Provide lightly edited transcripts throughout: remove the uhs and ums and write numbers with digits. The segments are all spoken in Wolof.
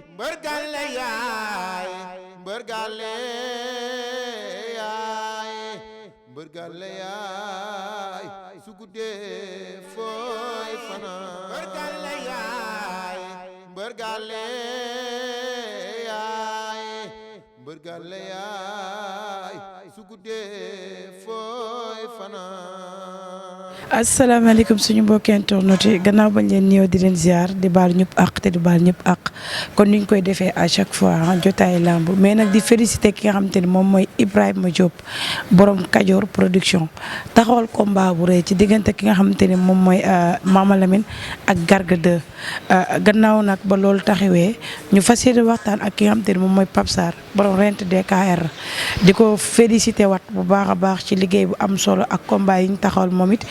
mbër gàlle yaay mbër gàlle yaay mbër gàlle yaay su guddee fooy fanaan mbër gàlle yaay mbër gàlle yaay mbër gàlle yaay su guddee fooy fanaan. asalaamaaleykum suñu mbokki internet yi gannaaw bañ leen ñëw di leen ziar di baal ñëpp àq te di baal ñëpp àq kon ni ñu koy defee à chaque fois jotaay lamb mais nag di féliciter ki nga xamante ni moom mooy Ibrahima Diop borom Kajoor production taxawal combat bu rëy ci diggante ki nga xamante ni moom mooy Mama Lamine ak Garga 2 gannaaw nag ba loolu taxawee ñu fas yéene waxtaan ak ki nga xamante ni moom mooy Pape Sarr borom Rent DKR di ko féliciter wat bu baax a baax ci liggéey bu am solo ak combat yi ñu taxawal moom it.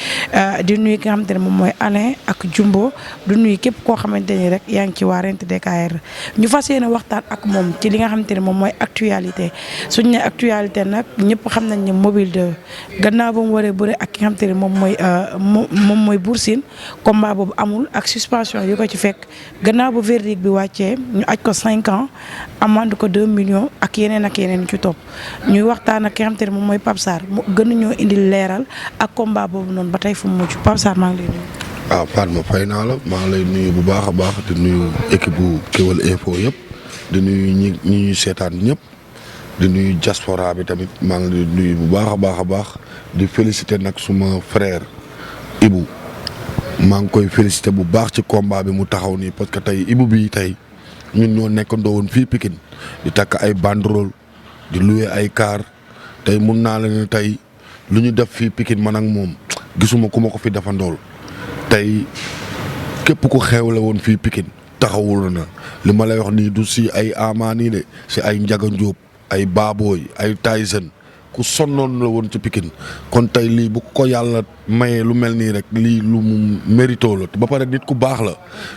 di nuyu ki nga xamante ne moom mooy Alain ak Jumbo du nuyu képp koo xamante ni rek yaa ngi ci waa Rent DKR ñu fas yéene waxtaan ak moom ci li nga xamante ne moom mooy actualité suñu ne actualité nag ñëpp xam nañ ne mobile de gannaaw ba mu waree bëre ak ki nga xamante ne moom mooy Bour Sine combat boobu amul ak suspension yu ko ci fekk gannaaw ba verdict bi wàccee ñu aj ko 5 ans amande ko 2 millions ak yeneen ci topp ñuy waxtaan ak ki nga xamante ne moom mooy Pape Sarr mu gën ñoo indi leeral ak combat boobu noonu ba tey fu mu mujj Pape Sarr maa ngi lay nuyu. waaw Fatma fay naa la maa ngi lay nuyu bu baax a baax di nuyu équipe bu Kewel Info yëpp di nuyu ñi ñuy seetaan ñëpp di nuyu diaspora bi tamit maa ngi lay nuyu bu baax a baax di féliciter nag suma frère Ibou maa ngi koy féliciter bu baax ci combat bi mu taxaw nii parce que tey Ibou bi tey ñun ñoo nekkandoo woon fii Pikine di takk ay banderole di louer ay car tey mun naa la ne tey lu ñu def fii Pikine man ak moom. gisuma ku ma ko fi defandool tey képp ku xewle woon fii Pikine taxawul na li ma lay wax nii du si ay amaani de si ay Njaga Njóob ay Baabooy ay Tyson ku sonnoon la woon ci Pikine kon tey lii bu ko yàlla mayee lu mel nii rek lii lu mu mérito la ba pare nit ku baax la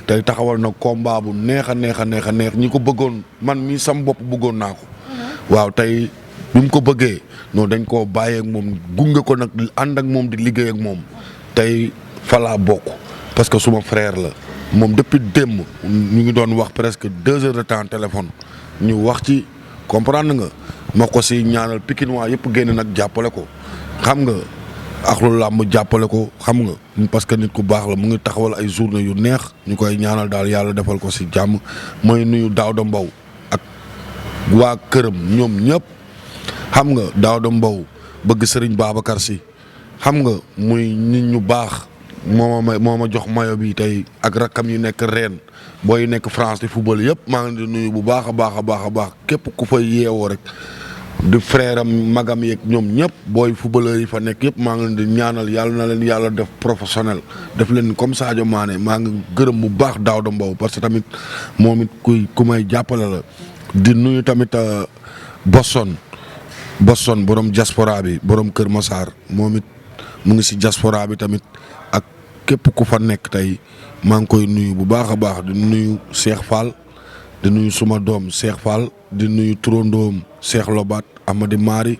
tey taxawal na combat bu neex a neex ñi ko bëggoon man mii sam bopp bëggoon naa ko waaw tey bi mu ko bëggee non dañ koo bàyyee ak moom gunge ko nag ànd ak moom di liggéey ak moom tey falaa bokk parce que suma frère la moom depuis démb ñu ngi doon wax presque 2 heures de temps téléphone ñu wax ci comprendre nga ma ko si ñaanal Pikinois yëpp génn nag jàppale ko xam nga ak lu làmb jàppale ko xam nga parce que nit ku baax la mu ngi taxawal ay journée yu neex ñu koy ñaanal daal yàlla defal ko si jàmm mooy nuyu Daouda Mbow ak waa këram ñoom ñëpp. xam nga Daouda Mbow bëgg Serigne Babacar Sy xam nga muy nit ñu baax moo ma jox mayo bi tey ak rakkam yu nekk Rennes booy nekk France di football yëpp maa ngi di nuyu bu baax a baax képp ku fay yeewoo rek di frère am magam yeeg ñoom ñëpp booy footballeur yi fa nekk yëpp maa ngi leen di ñaanal yàlla na leen yàlla def professionnel def leen comme Sadio Mané maa ngi gërëm bu baax Daouda Mbow parce que tamit moom it ku may jàppale la di nuyu tamit Boston borom diaspora bi borom Kër Massar moom it mu ngi si diaspora bi tamit ak képp ku fa nekk tey maa ngi koy nuyu bu baax a baax di nuyu Cheikh Fall di nuyu suma doom Cheikh Fall di nuyu turandoom Cheikh Lobaat Amady Mari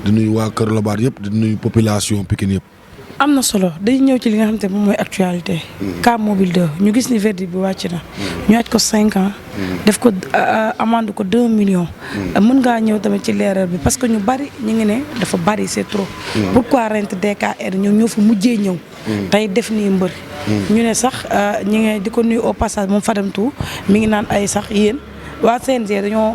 di nuyu waa Kër Lobaat yëpp di nuyu population Pikine yëpp. am na solo dañuy ñëw ci li nga xamante ne moom mooy actualité. cas mobile 2 ñu gis ni verdict bi wàcc na. ñu aj ko 5 ans. def ko amande ko 2 millions. mën ngaa ñëw tamit ci leeral bi parce que ñu bari ñu ngi ne dafa bari c'est trop. pourquoi Rent DKR ñoo fa mujjee ñëw. tey def nii mbër. ñu ne sax ñi ngi di ko nuyu au passage moom Fadam Tou mi ngi naan ay sax yéen waa CNG dañoo.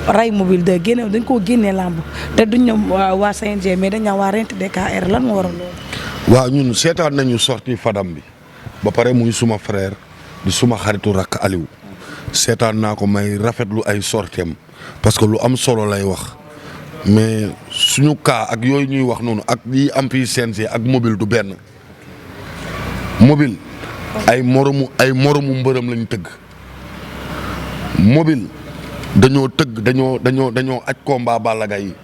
ray mobile 2 génne dañ koo génnee làmb te duñ ne waa CNG mais dañ naan waa Rent DKR lan moo waral loolu. waaw ñun seetaan nañu sorti Fadam bi ba pare muy suma frère di suma xaritu rakk Aliou seetaan naa ko may rafetlu ay sorteem parce que lu am solo lay wax mais suñu cas ak yooyu ñuy wax noonu ak yi am fii CNG ak mobile du benn mobile ay moromu mbërëm lañ tëgg mobile dañoo aj combat Balla Gaye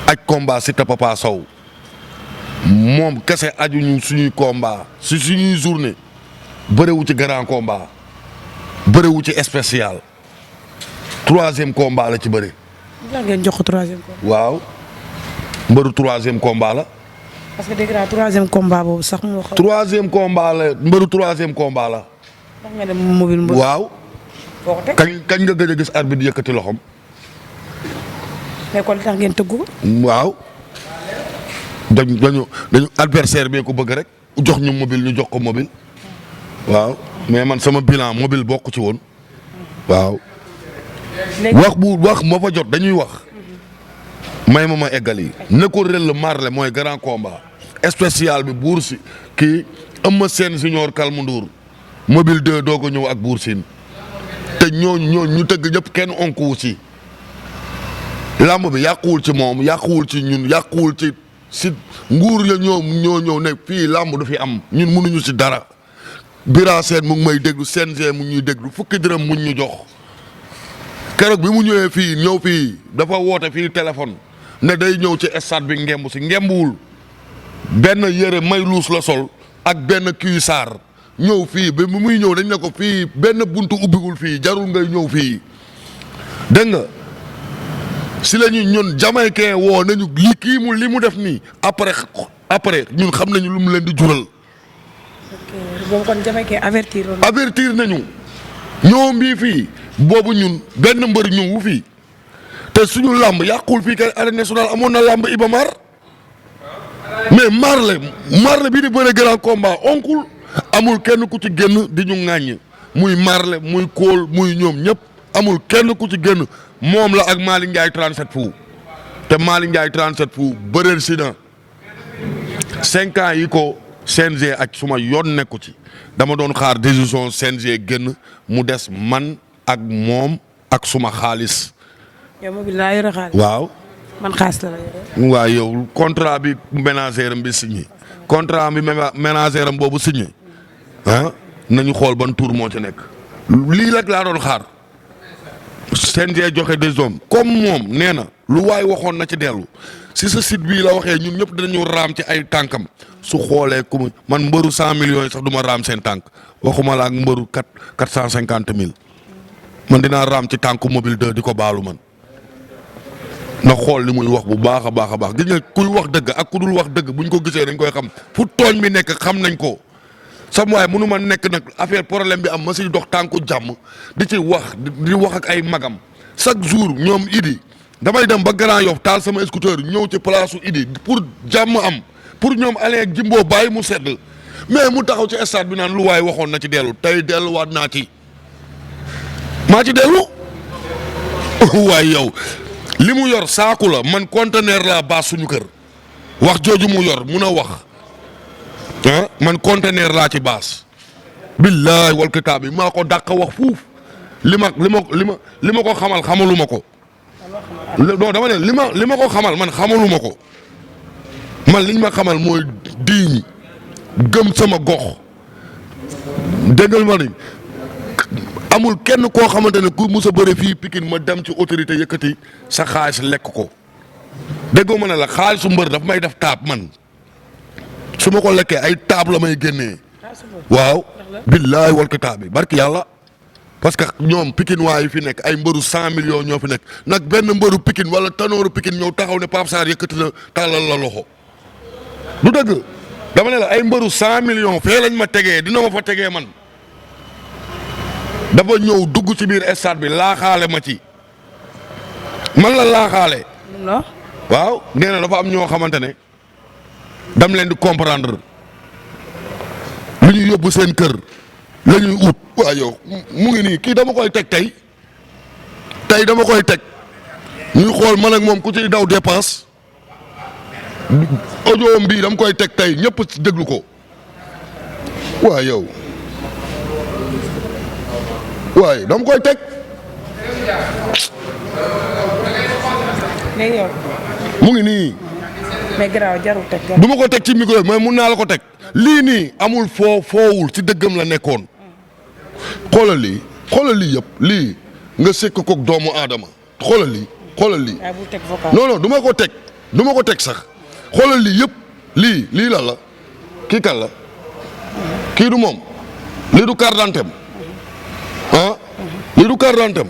aj combat Siteu Papa Sow moom kese ajuñu suñuy combat si suñuy journée bërewu ci grand combat bërewu ci spécial 3e combat la ci bëre. lan ngeen jox ko 3e combat. waaw mbëru 3e combat la. parce que dégg naa 3e combat boobu sax moo xam. 3e combat la mbëru 3e combat la ndax nga dem mobile mbër. waaw. foo ko teg kañ nga gëj a gis arbitre yëkkati loxom. mais kon li tax ngeen tëggu ko. waaw. dañu adversaire bee ko bëgg rek jox ñu mobile ñu jox ko mobile. waaw mais man sama bilan mobile bokk ci woon. waaw. wax moo fa jot dañuy wax. may ma eggal yi. ne ko rel marle mooy grand combat. spécial bi buur si kii Eumeu Sène junior Kalmundur mobile 2 doo ko ñëw ak buur siin te ñooñu ñu tëgg ñëpp kenn onkuwu si. làmb bi yàquwul ci moom yàquwul ci ñun yàquwul ci si nguur ya ñoo ñëw ne fii làmb du fi am ñun mënuñu si dara. Bira Sène mu ngi may déglu CNG mu ñuy déglu fukki dërëm muñ ñu jox keroog bi mu ñëwee fii dafa woote fii téléphone ne day ñëw ci stade bi ngemb si ngembuwul benn yére may luus la sol ak benn cuissard ñëw fii ba muy ñëw dañ ne ko fii benn buntu ubbiwul fii jarul ngay ñëw fii dégg nga si la ñun jamaïcain woo nañu li mu def nii après ñun xam nañu lu mu leen di jural. boobu kon jamaïcain avertir nañu ñoo mbii fii boobu ñun benn mbër ñëwu fii te suñu làmb yàqul fii kay arène nationale amoon na làmb Iba Mar mais Marley bii di bëre grand combat onkul amul kenn ku ci génn di ñu ŋàññ muy Marley muy Kool muy ñoom ñëpp amul kenn ku ci génn moom la ak Malick Ndiaye 37 fu te Malick Ndiaye 37 fu bëreel si na 5 ans yi ko CNG ak suma yoon nekku ci dama doon xaar décision CNG génn mu des man ak moom ak suma xaalis. yow mobile laa yore xaalis. waaw. man xaalis la yore. waaw yow contrat bi ménagère am bi signé contrat bi ménagère am boobu signé ah nañu xool ban tour moo ci nekk. lii rek laa doon xaar CNG joxe des hommes comme moom nee na lu waay waxoon na ci dellu si sa site bii la waxee ñun ñëpp dinañu raam ci ay tànkam su xoolee ku man mbëru 100 millions yi sax du ma raam seen tànk waxuma la ak mbëru 450 000 man dinaa raam ci tànku mobile 2 di ko baalu man. na xool li muy wax bu baax a baax a baax gis nga kuy wax dëgg ak ku dul wax dëgg buñ ko gisee dañ koy xam fu tooñ bi nekk xam nañ ko sam waaye mënu ma nekk nag affaire problème bi am ma si dox tànku jàmm di ci wax di wax ak ay magam chaque jour ñoom Idi damay dem ba Grand Yoff taal sama scooter ñëw ci place su Idi pour jàmm am pour ñoom Alain ak Jimbo bàyyi mu sedd mais mu taxaw ci stade bi naan lu waaye waxoon na ci dellu tey delluwaat naa ci maa ci dellu waaye yow. li mu yor saaku la man conteneur laa baas suñu kër wax jooju mu yor mun a wax ah man conteneur laa ci baas billaay wal kitaab bi maa ko dàq wax fuuf li ma ko xamal xamaluma ko non dama ne li ma ko xamal man xamaluma ko man liñ ma xamal mooy diiñ gëm sama gox déggal ma ni amul kenn koo xamante ne ku mus a bëre fii Pikine ma dem ci autorité yëkkati sa xaalis lekk ko déggoo ma ne la xaalisu mbër daf may def taab man su ma ko lekkee ay taab la may génnee waaw billaay wal kitaab bi barki yàlla parce que ñoom Pikine waa yi fi nekk ay mbëru 100 millions ñoo fi nekk nag benn mbëru Pikine wala tanooru Pikine ñëw taxaw ne Pape Sarr yëkkati na tàllal la loxo du dëgg dama ne la ay mbëru 100 millions fee lañ ma tegee dina ma fa tegee man. dafa ñëw dugg ci biir stade bi laaxaale ma ci man la laaxaale. waaw nee na dafa am ñoo xamante ne dam leen di comprendre lu ñuy yóbbu seen kër la ñuy ut. waaw yow mu ngi nii kii dama koy teg tey dama koy teg ñuy xool man ak moom ku ciy daw dépense audio bii dama koy teg tey ñëpp déglu ko waaw yow. waaye dama koy teg. mais yow. mu ngi nii. mais garaaw jarul teg. du ma ko teg ci micro mais mun naa la ko teg. lii nii amul foowul ci dëggam la nekkoon. xoolal lii yëpp lii nga sekk koog doomu aadama xoolal lii. non du ma ko teg sax xoolal lii yëpp lii la la kii kan la kii du moom lii du carte d'identité lii du carte d'identité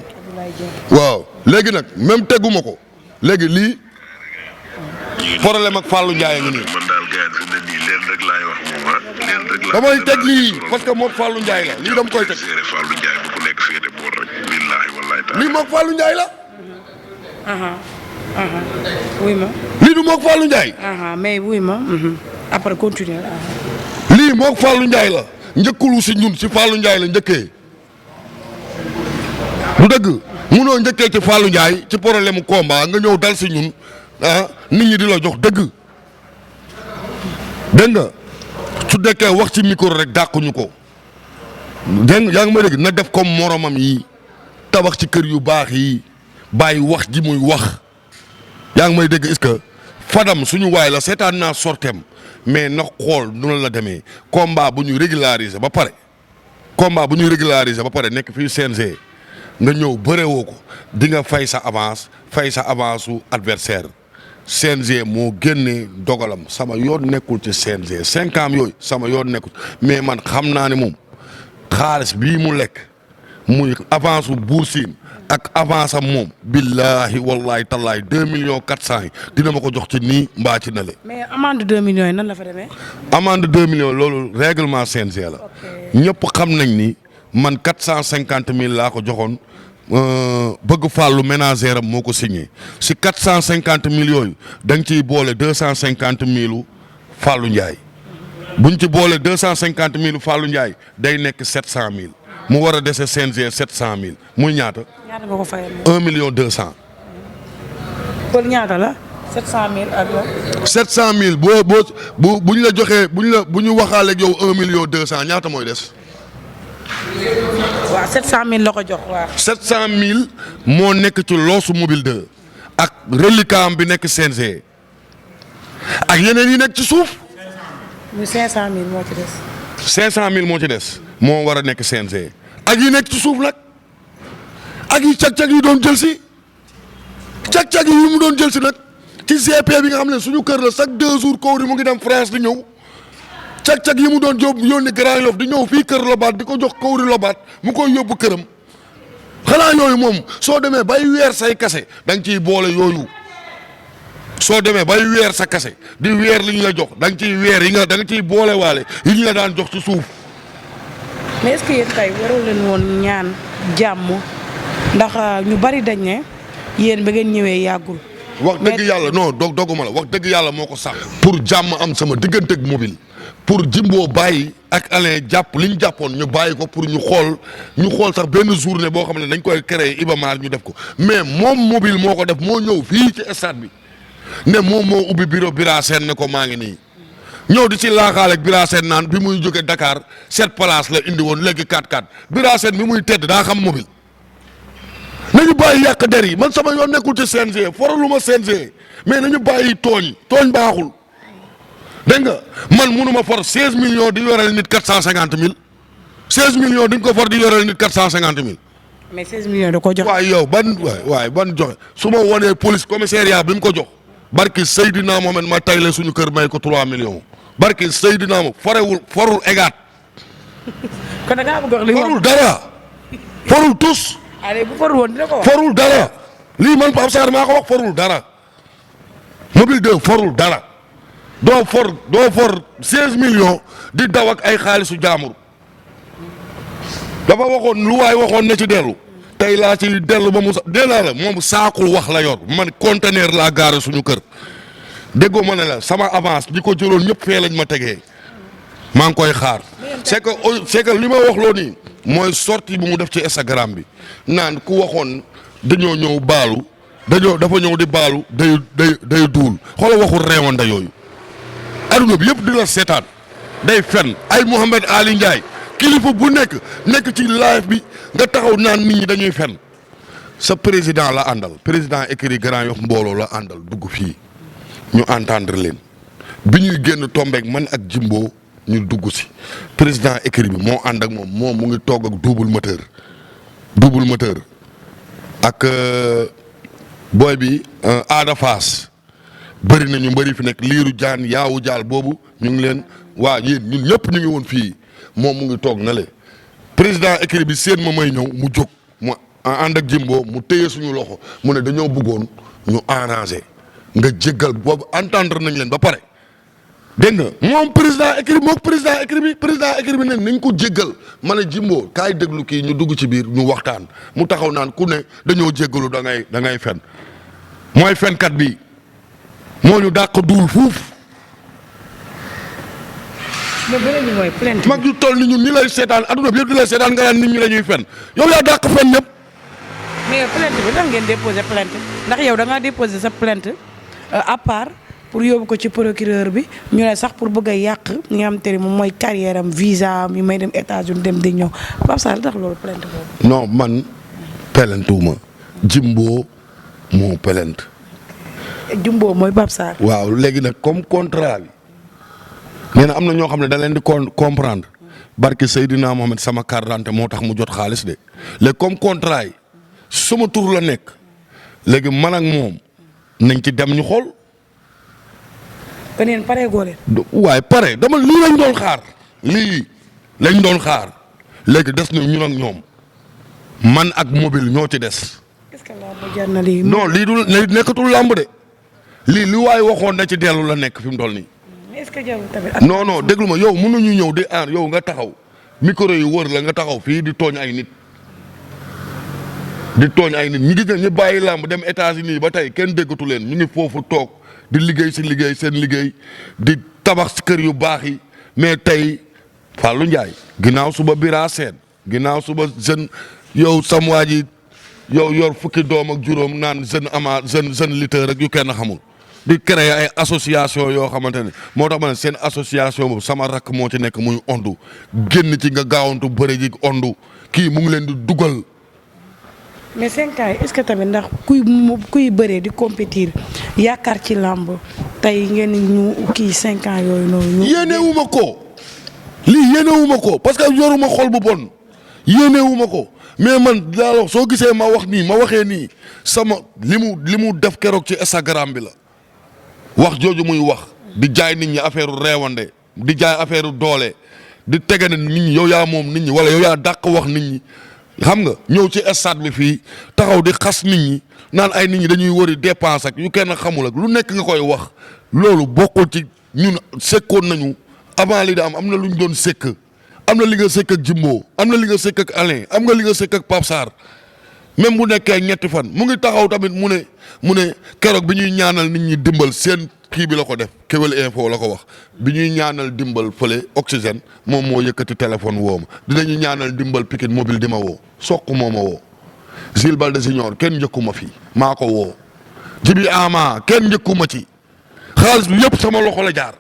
waaw léegi nag même teguma ko léegi lii problème ak Fallou Ndiaye ngi nii. man daal gars yi ne nii leen rek laay wax moom damay teg lii parce que moom Fallou Ndiaye la lii dama koy teg. Fallou Ndiaye bu ko nekk féete boor rek. billaahi wallaahi taala. lii moom Fallou Ndiaye la. wuy ma. lii du moog Fallou Ndiaye. mais wuy ma. après continuer. lii moog Fallou Ndiaye la njëkkulu si ñun si Fallou Ndiaye la njëkkee. du dëgg munoo njëkkee ci Fallou Ndiaye ci problème mu combat nga ñëw dal si ñun nit ñi di la jox dëgg. dégg nga su dekkee wax ci micro rek dàquñu ko. dégg nga yaa ngi may dégg na def comme moromam yi tabax ci kër yu baax yi bàyyi wax ji muy wax. yaa ngi may dégg est-ce que Fadam suñu waay la seetaan naa sortem mais na xool noonu la demee combat bu ñu régulariser ba pare. combat bu ñuy régulariser ba pare nekk fii CNG nga ñëw bërewoo ko di nga fay sa avance su adversaire CNG moo génnee dogalam sama yoon nekkul ci CNG 5 ans yooyu sama yoon nekkul mais man xam naa ne moom xaalis bii mu lekk muy avance su Bour Sine ak avance am moom billahi wallahi tallahi 2,4 millions yi dina ma ko jox ci nii mbaa ci na le. mais amende 2 millions yi nan la fa demee. amende 2 millions loolu règlement CNG la. ñëpp xam nañ ni man 450,000 laa ko joxoon bëgg fàllu ménagère am moo ko signé si 450,000 yooyu da nga ciy boole 250,000 Fallou Ndiaye buñ ci boole 250,000 Fallou Ndiaye day nekk 700,000 mu war a dese CNG 700,000 muy ñaata. ñaata nga ko fayal 1,2 million. kon ñaata la 700,000 ak la. 700,000 bu ñu la joxee bu ñu waxaaleeg yow 1,2 million ñaata mooy des. waaw 700,000 la ko jox waaw. 700,000 moo nekk ci loosu mobile 2 ak reliquat bi nekk CNG ak yeneen yi nekk ci suuf. muy 500,000 moo ci des. 500,000 moo ci des moo war a nekk CNG ak yi nekk ci suuf nag ak yi cag-cag yi doon jël si cag-cag yi mu doon jël si nag ci GP bi nga xam ne suñu kër la chaque 2 jours kaw mu ngi dem France di ñëw. cag-cag yi mu doon yónni Grand Yoff di ñëw fii kër Lobaat di ko jox kawri Lobaat mu koy yóbbu këram xanaa yooyu moom soo demee bay weer say kase da nga ciy boole yooyu soo demee bay weer sa kase di weer li ñu la jox da nga ciy weer yi nga da nga ciy boole waale yi ñu la daan jox ci suuf. mais est-ce que yéen tey waroo leen woon ñaan jàmm ndax ñu bari dañ ne yéen ba ngeen ñëwee yàggul. wax dëgg yàlla non doguma la wax dëgg yàlla moo ko sax. pour jàmm am sama diggante ak mobile. pour Jimbo bàyyi ak Alain jàpp li ñu jàppoon ñu bàyyi ko pour ñu xool sax benn journée boo xam ne dañ koy créer Ibamar ñu def ko mais moom mobile moo ko def moo ñëw fii ci stade bi ne moom moo ubbi bureau Bira Sène ne ko maa ngi nii ñëw di ci laaxaale ak Bira Sène naan bi muy jóge Dakar 7 places la indi woon léegi 4-4 Bira Sène bi muy tedd daa xam mobile nañu bàyyi yàq der yi man sama yoon nekkul ci CNG foraluma CNG mais nañu bàyyi tooñ baaxul. dégg nga man munuma for 16 millions di yoreel nit 450,000 16 millions di nga ko for di yoreel nit 450,000. mais 16 millions da ko jox. waaye yow ban joxe su ma wonee police commissariat bi mu ko jox barki Seydina Mohamed ma tayle suñu kër may ko 3 millions barki Seydina Mohamed forul égaat. kon da ngaa bëgg wax li forul dara forul tus. allez bu forul woon dina ko wax. forul dara lii man Pape Sarr maa ko wax forul dara mobile 2 forul dara. doo for 16 millions di daw ak ay xaalisu jaamur dafa waxoon lu waay waxoon na ci dellu tey laa ci dellu ba mu dee naa la moom saakul wax la yor man conteneur laa gaare suñu kër déggoo ma ne la sama avance ñi ko jëloon ñëpp fee lañ ma tegee maa ngi koy xaar c'est que li ma wax loo nii mooy sortie bu mu def ci Instagram bi naan ku waxoon dañoo ñëw baalu dafa ñëw di baalu day duul xoolal waxul reewande yooyu. aduna bi yëpp di la seetaan day fen ay Mouhamed Ali Ndiaye kilifa bu nekk ci live bi nga taxaw naan nit ñi dañuy fen sa président la àndal président écurie Grand Yoff mbooloo la àndal dugg fii ñu entendre leen bi ñuy génn tombeek man ak Jimbo ñu dugg si président écurie bi moo ànd ak moom mu ngi toog ak double moteur ak booy bi Ada Fass bëri na ñu mbëri fi nekk liiru jaan yaawu jaal boobu ñu ngi leen waa yéen ñun ñëpp ñu ngi woon fii moom mu ngi toog na le président écurie bi seen ma may ñëw mu jóg mu ànd ak Jimbo mu téye suñu loxo mu ne dañoo bëggoon ñu arrangé nga jéggal boobu entendre nañ leen ba pare dégg nga moom président écrit moom président écrit bi ne nañ ko jéggal ma ne Jimbo kaay déglu kii ñu dugg ci biir ñu waxtaan mu taxaw naan ku ne dañoo jéggalu da ngay fen mooy fenkat bi moo ñu dàq duul fuuf. mais beneen bi mooy plainte mag yu toll ni ñun ñi lay seetaan adduna bi yëpp di lay seetaan nga naan nit ñi la ñuy fen yow yaa dàq fen ñëpp. mais plainte bi lan ngeen déposé plainte ndax yow da ngaa déposé sa plainte à part pour yóbbu ko ci procureur bi ñu ne sax pour bëgg a yàq ñi nga xam te ne moom mooy carrière am visa am yi may dem États-Unis dem di ñëw Pape Sarr tax loolu plainte boobu. non man pelentuma Jimbo moo pelent. Jumbo mooy Pape Sarr. waaw léegi nag comme contrat bi nee na am na ñoo xam ne da leen di comprendre barke Seydina Mohamed sama carte d'identité moo tax mu jot xaalis de léegi comme contrat yi sama tur la nekk léegi man ak moom nañ ci dem ñu xool. kon yéen pare goo leen. waaye pare dama lii lañ doon xaar lii lañ doon xaar léegi des na ñun ak ñoom man ak mobile ñoo ci des. est-ce que làmb jar na lii. non lii du nekkatul làmb de lii li waaye waxoon na ci dellu la nekk fi mu toll nii. est-ce que jarul tamit. non non déglu ma yow mënuñu ñëw di aar yow nga taxaw micro yi wër la nga taxaw fii di tooñ ay nit. di tooñ ay nit ñi gis ne ñu bàyyi làmb dem États-Unis ba tey kenn déggatu leen ñu ngi foofu toog di liggéey si liggéey seen liggéey di tabax si kër yu baax yi mais tey Fallou Ndiaye ginnaaw suba Bira Sène ginnaaw suba jeune yow sam waa ji yow yor fukki doom ak juróom naan jeune lutteur rek yu kenn xamul di créer ay association yoo xamante ne moo tax ma ne seen association boobu sama rakk moo ci nekk muy ondu génn ci nga gaawantu bëri ji ondu kii mu ngi leen di dugal. mais 5 ans est-ce que tamit ndax kuy bëree di compétir yaakaar ci làmb tey ngeen ñu kii 5 ans yooyu noonu. yéenewuma ko lii yéenewuma ko parce que yoruma xol bu bon yéenewuma ko mais man daal soo gisee ma wax nii ma waxee nii sama li mu def keroog ci Instagram bi la wax jooju muy wax di jaay nit ñi affaire reewande di jaay affaire doole di tegane nit ñi yow yaa moom nit ñi wala yow yaa dàq wax nit ñi. xam nga ñëw ci stade bi fii taxaw di xas nit ñi naan ay nit ñi dañuy wëri dépense ak yu kenn xamul ak lu nekk nga koy wax loolu bokkul ci ñun sekkoon nañu avant li da am na lu ñu doon sekk am na li nga sekk ak Jimbo am na li nga sekk ak Alain am nga li nga sekk ak Pape Sarr même bu nekkee ñetti fan mu ngi taxaw tamit mu ne keroog bi ñuy ñaanal nit ñi dimbal seen kii bi la ko def Kewel Info la ko wax bi ñuy ñaanal dimbal fële oxygène moom moo yëkkati téléphone woo ma dinañu ñaanal dimbal Pikine mobile di ma woo soq moo ma woo Gilles Balde Junior kenn njëkkuma fii maa ko woo Jibi Ama kenn njëkkuma ci xaalis bi yëpp sama loxo la jaar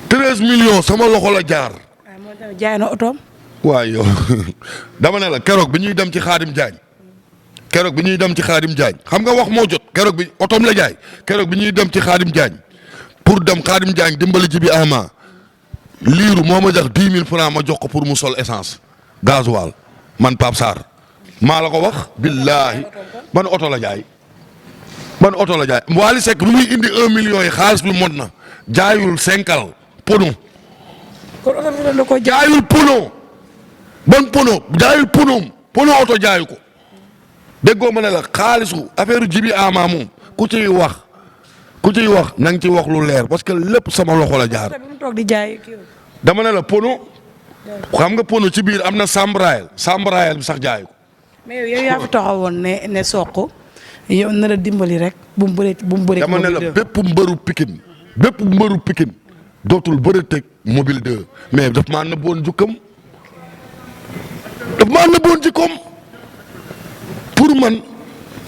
13 millions sama loxo la jaar. waaw moo tax jaay na otoom. waaye yow dama ne la keroog bi ñuy dem ci Xaadim Jaañ keroog bi ñuy dem ci Xaadim Jaañ xam nga wax moo jot keroog bi otoom la jaay keroog bi ñuy dem ci Xaadim Jaañ pour dem Xaadim Jaañ dimbali Jibi Ama liiru moo ma jox 10 000 francs ma jox ko pour mu sol essence gasoil man Pape Sarr maa la ko wax. billaahi ban oto la jaay ban oto la jaay Wally Seck bu muy indi 1 million yi xaalis bi mot na jaayul senkal pono. kon oto bi da ko jaayul pono ban pono jaayul pono oto jaayu ko déggoo ma ne la xaalisu affaire Jibi Ama moom ku ciy wax na nga ci wax lu leer parce que lépp sama loxo la jaar. bi mu toog di jaay dama ne la pono xam nga pono ci biir am na sambraayel bi sax jaayu ko. mais yow yaa fi taxawoon ne Sokh yow na la dimbali rek bu mu bëree dama ne la bépp mbëru Pikine dootul bëri teg mobile 2 mais daf maa nëbboon jukkam jikkoom pour man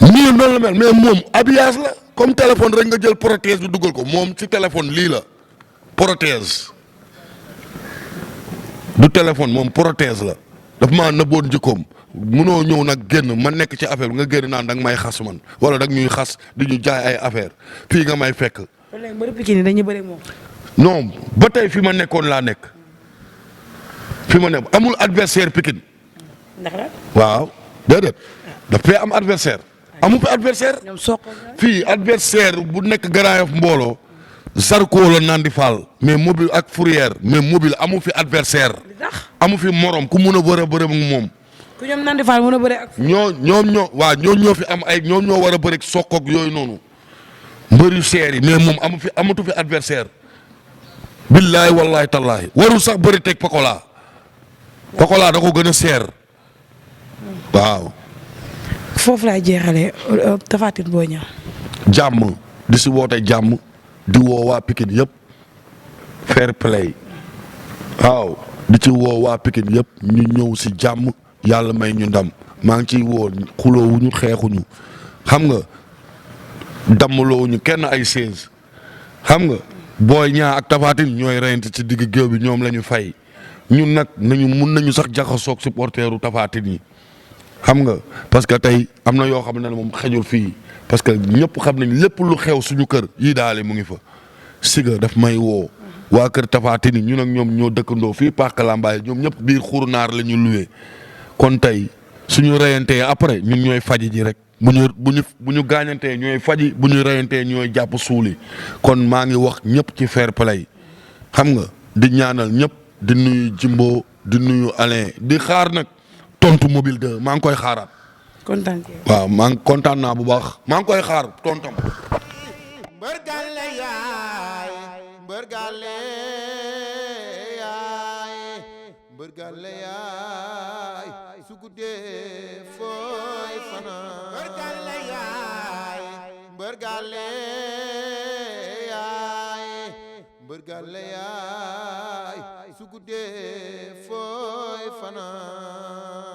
nii noonu la mel mais moom habillage la comme téléphone rek nga jël prothèse bi dugal ko moom ci téléphone lii la prothèse du téléphone moom prothèse la daf maa nëbboon jikkoom munoo ñëw nag génn ma nekk ci affaire bi nga génn naan da nga may xas man wala da nga ñuy xas di ñu jaay ay affaire fii nga may fekk. kon léegi mbëru Pikine dañuy bëri moom. non ba tey fi ma nekkoon laa nekk fi ma nekk amul adversaire Pikine. ndax la. waaw déedéet daf fee am adversaire amu fi adversaire ñoom Sokh fii adversaire bu nekk Grand Yoff mbooloo Zarko la Nandi Fall mais mobile ak Fourière mais mobile amu fi adversaire amu fi morom ku mun a bëre ak moom. ku ñoom Nandi Fall mën a bëre ak. ñoo fi am ay ñoom ñoo war a bëre ak Sokh ak yooyu noonu mbëri seer yi mais moom amatu fi adversaire billaay wallaay tallaahi warul sax bëri teg Pokola da ko gën a seer waaw. foofu laay jeexalee Tapha Tine Boy Niang. jàmm di si woote jàmm di woo waa Pikine yëpp fair play waaw di ci woo waa Pikine yëpp ñu ñëw si jàmm yàlla may ñu ndam maa ngi ciy woo xuloowuñu xeexuñu xam nga dammaloowuñu kenn ay 16 xam nga Boy Niang ak Tapha Tine ñooy reyante ci digg géew bi ñoom la ñu fay ñun nag mun nañu sax jaxasoog supporteru Tapha Tine yi xam nga parce que tey am na yoo xam ne moom xejul fii parce que ñëpp xam nañ lépp lu xew suñu kër yii daale mu ngi fa siga daf may woo waa kër Tapha Tine ñun ak ñoom ñoo dëkkandoo fii Parc Lambaye ñoom ñëpp biir xurunaar la ñu luwee kon tey suñu reyantee après ñun ñooy faji ji rek bu ñu gaañantee ñooy faji bu ñu reyantee ñooy jàpp suuli kon maa ngi wax ñëpp ci fair play xam nga di ñaanal ñëpp di nuyu Jimbo di nuyu Alain di xaar nag tontu mobile 2 maa ngi koy xaaraat. waaw maa ngi kontaan naa bu baax maa ngi koy xaar tontam. mbër gàlle yaay mbër gàlle yaay mbër gàlle yaay su guddee fooy fanaan mbër gàlle yaay mbër gàlle yaay mbër gàlle yaay su guddee fooy fanaan